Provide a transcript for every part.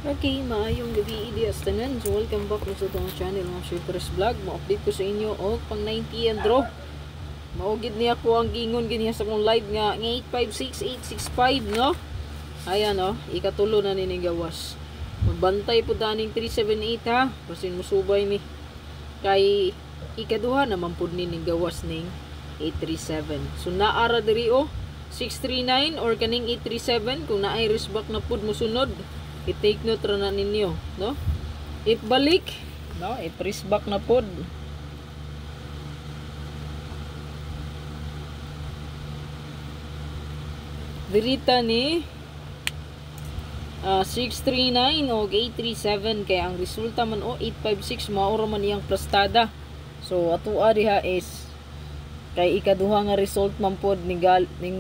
Okay, maayong gabi idiyas tanan. So, welcome back sa itong channel ng Shepherds Vlog. Ma-update ko sa inyo o pang 90 and draw. Maugid niya ko ang gingon ganiya sa kong live nga 856-865, no? Ayan, no? Ikatulo na ni gawas. Magbantay po daning 378, ha? Kasi musubay ni. Kay ikaduha naman po ni gawas ning 837. So, naara diri o 639 or kaning 837 kung naay risback na pod musunod. I-take note na ninyo, no? If balik, no? I-press back na pod. Dirita ni 639 o 837 kaya ang resulta man o 856 maura man iyang plastada. So atua diha is kay ikaduha nga result man pod ning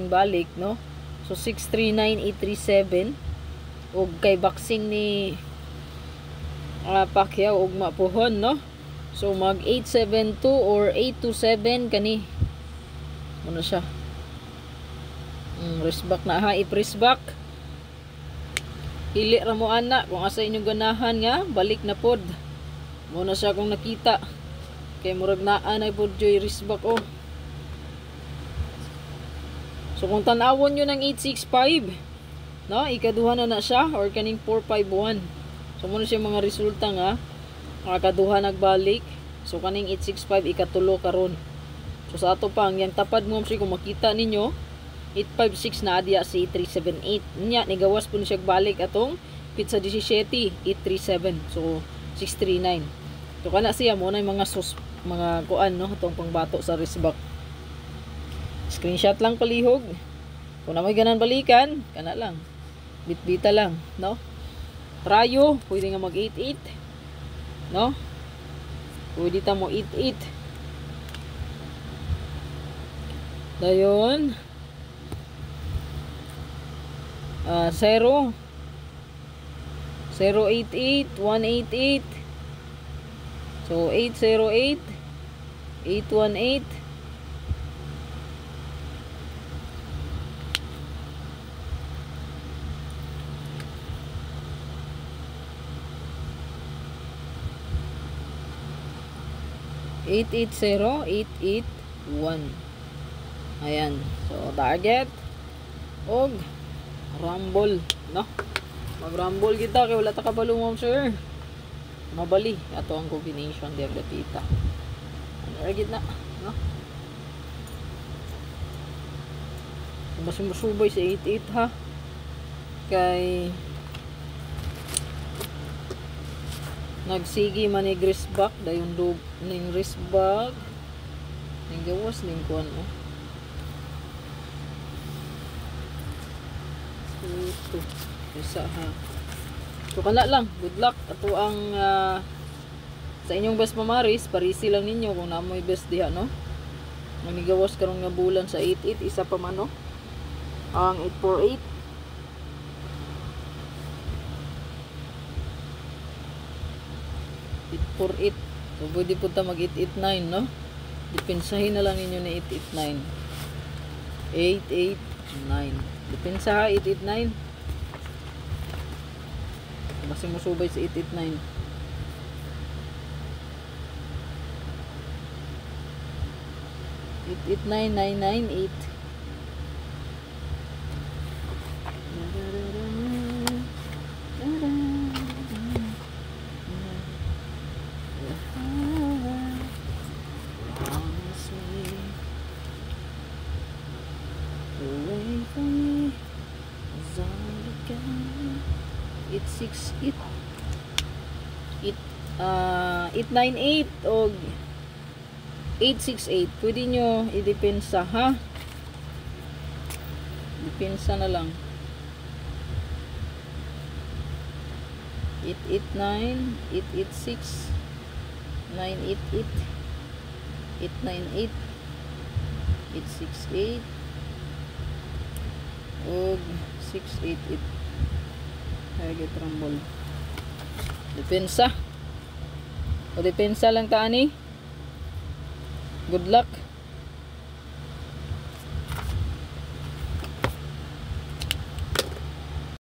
balik, no? So 639 837 og kay boxing ni Pacquiao og mapuhon, no? So mag 872 or 827 kani muna siya. Press back na ha, i-press back. Hili ra mo ana kung asa inyong ganahan nga balik na pod. Muna siya kung nakita. Kay murag naa na pod joy press back oh. So kung tan-awon nyo ng 865, no, ikaduha na siya or kaning 451. So muna siya mga resulta nga kaduha nagbalik. So kaning 865 ikatulo karon. So sa ato pa ang yang tapad mo kung makita ninyo 856 na adya si 378. Nya nigawas po ni siya balik atong pizza 17 837. So 639. So kana siya mo na yung mga kuan, no, atong pangbato sa risback. Screenshot lang palihog. Kung na may ganan balikan, kana lang. Bit-bita lang, no? Rayo, pwede nga mag 88, no? Pwede ta mo 88. Dayon 0 088 188. So 808 818 880-881. Ayan. So, target. Og rumble. No? Mag-rumble kita. Kaya wala ta kabalo mo, sir. Mabali. Ato ang combination. Diyan gatita. Target na. No? Masubay sa 88, ha? Kay nagsigi man ni wristback dayon do ning wristback ning gawas ning kuan mo. Ito isa ha. So kana lang, good luck ato ang sa inyong best mamaris, parisi lang ninyo kung naamoy best diha, no? Manigawas karon nga bulan sa 88 isa pa man, no? Ang 848 848. So pwede po ta mag 889, no? Depensahin na lang ninyo na 889. 889. Depensa ha 889. Basta mo subay sa 889. 889 998. It 898 o 868 pwede nyo i-depensa, ha? Depensa na lang 889 886 988 898 868 o 688. Target rumble. Depensa. O depensa lang ta ani. Good luck.